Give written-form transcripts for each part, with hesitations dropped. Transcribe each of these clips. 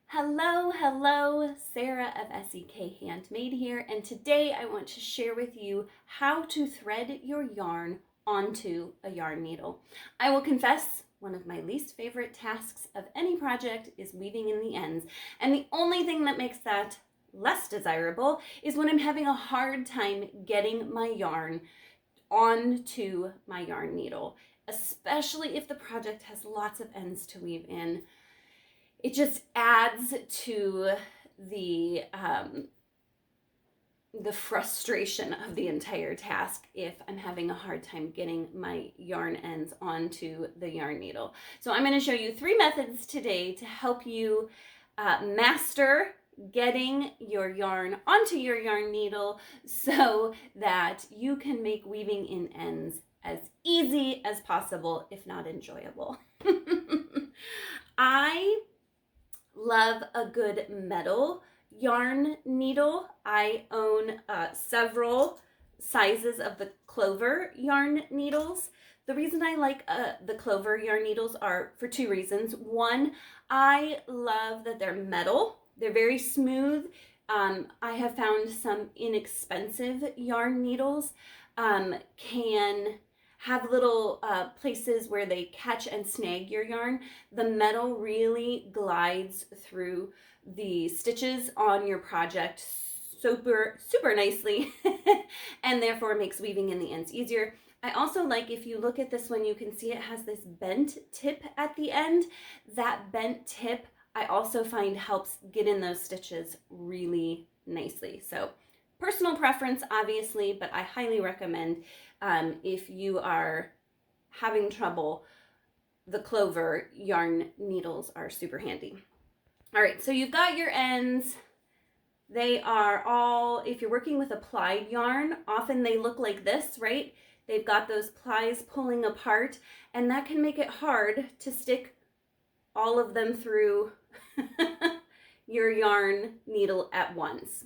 Hello, Sarah of SEK Handmade here, and today I want to share with you how to thread your yarn onto a yarn needle. I will confess, one of my least favorite tasks of any project is weaving in the ends, and the only thing that makes that less desirable is when I'm having a hard time getting my yarn onto my yarn needle, especially if the project has lots of ends to weave in. It just adds to the frustration of the entire task if I'm having a hard time getting my yarn ends onto the yarn needle. So I'm going to show you 3 methods today to help you master getting your yarn onto your yarn needle so that you can make weaving in ends as easy as possible, if not enjoyable. I love a good metal yarn needle. I own several sizes of the clover yarn needles. The reason I like the clover yarn needles are for 2 reasons. One, I love that they're metal. They're very smooth. I have found some inexpensive yarn needles can have little places where they catch and snag your yarn. The metal really glides through the stitches on your project super nicely and therefore makes weaving in the ends easier. I also like, if you look at this one, you can see it has this bent tip at the end. That bent tip I also find helps get in those stitches really nicely. So personal preference, obviously, but I highly recommend if you are having trouble, the clover yarn needles are super handy. All right, so you've got your ends. They are all, if you're working with a plied yarn, often they look like this, right? They've got those plies pulling apart, and that can make it hard to stick all of them through your yarn needle at once.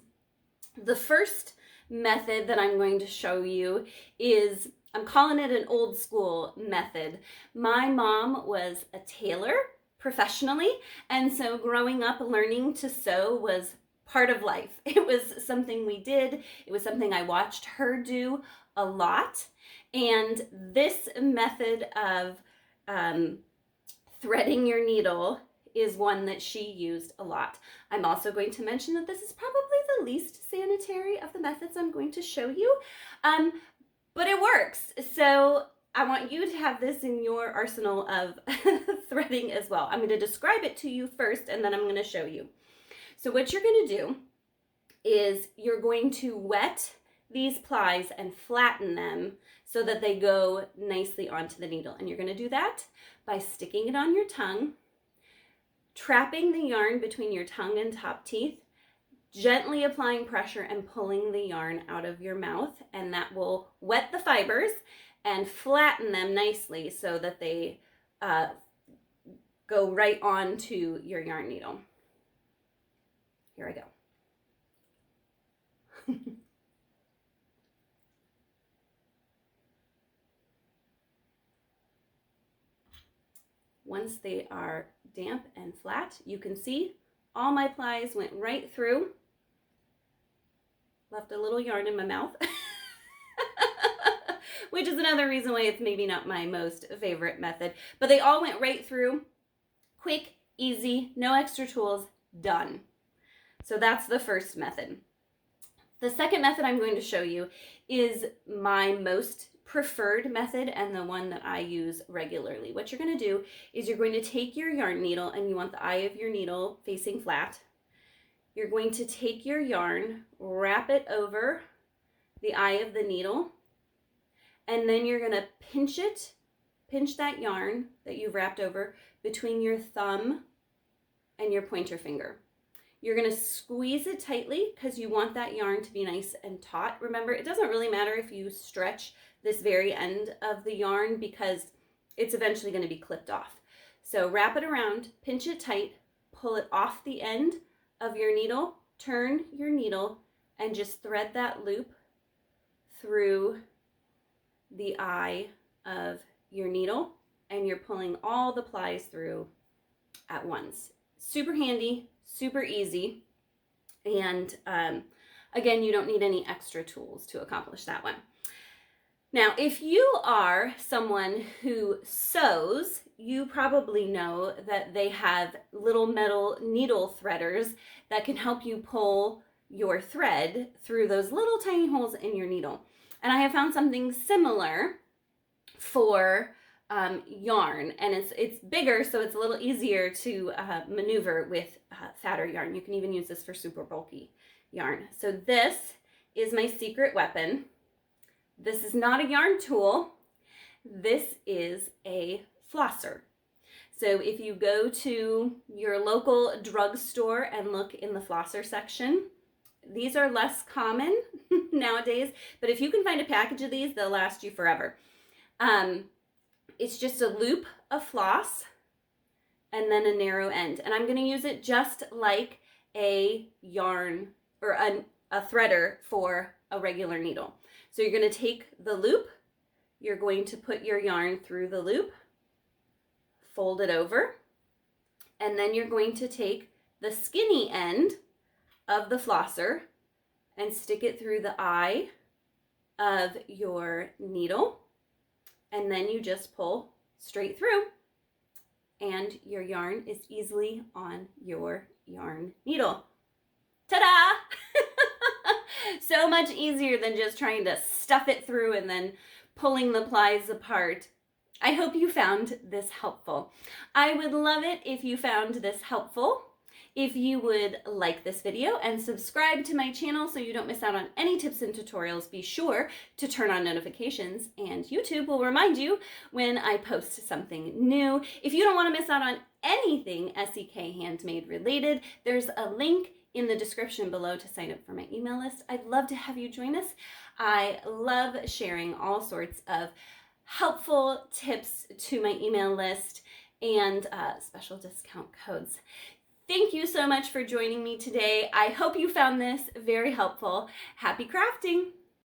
The first method that I'm going to show you is, I'm calling it an old school method. My mom was a tailor professionally, and so growing up learning to sew was part of life. It was something we did. It was something I watched her do a lot. And this method of threading your needle is one that she used a lot. I'm also going to mention that this is probably the least sanitary of the methods I'm going to show you, but it works. So I want you to have this in your arsenal of threading as well. I'm going to describe it to you first, and then I'm going to show you. So what you're going to do is you're going to wet these plies and flatten them so that they go nicely onto the needle. And you're going to do that by sticking it on your tongue, trapping the yarn between your tongue and top teeth, gently applying pressure and pulling the yarn out of your mouth, and that will wet the fibers and flatten them nicely so that they go right onto your yarn needle. Here I go. Once they are damp and flat, you can see all my plies went right through. Left a little yarn in my mouth, which is another reason why it's maybe not my most favorite method, but they all went right through. Quick, easy, no extra tools, done. So that's the first method. The second method I'm going to show you is my most preferred method and the one that I use regularly. What you're going to do is you're going to take your yarn needle, and you want the eye of your needle facing flat. You're going to take your yarn, wrap it over the eye of the needle, and then you're going to pinch that yarn that you've wrapped over between your thumb and your pointer finger. You're going to squeeze it tightly because you want that yarn to be nice and taut. Remember, it doesn't really matter if you stretch this very end of the yarn because it's eventually going to be clipped off. So wrap it around, pinch it tight, pull it off the end of your needle, turn your needle, and just thread that loop through the eye of your needle, and you're pulling all the plies through at once. super handy, super easy. And again, you don't need any extra tools to accomplish that one. Now, if you are someone who sews, you probably know that they have little metal needle threaders that can help you pull your thread through those little tiny holes in your needle. And I have found something similar for yarn, and it's bigger, so it's a little easier to maneuver with fatter yarn. You can even use this for super bulky yarn. So this is my secret weapon. This is not a yarn tool. This is a flosser. So if you go to your local drugstore and look in the flosser section, these are less common nowadays, but if you can find a package of these, they'll last you forever. It's just a loop of floss and then a narrow end. And I'm going to use it just like a yarn or a threader for a regular needle. So you're going to take the loop, you're going to put your yarn through the loop, fold it over, and then you're going to take the skinny end of the flosser and stick it through the eye of your needle, and then you just pull straight through, and your yarn is easily on your yarn needle. Ta-da! So much easier than just trying to stuff it through and then pulling the plies apart. I hope you found this helpful. I would love it if you found this helpful. If you would like this video and subscribe to my channel so you don't miss out on any tips and tutorials, be sure to turn on notifications, and YouTube will remind you when I post something new. If you don't want to miss out on anything SEK handmade related, there's a link in the description below to sign up for my email list. I'd love to have you join us. I love sharing all sorts of helpful tips to my email list and special discount codes. Thank you so much for joining me today. I hope you found this very helpful. Happy crafting!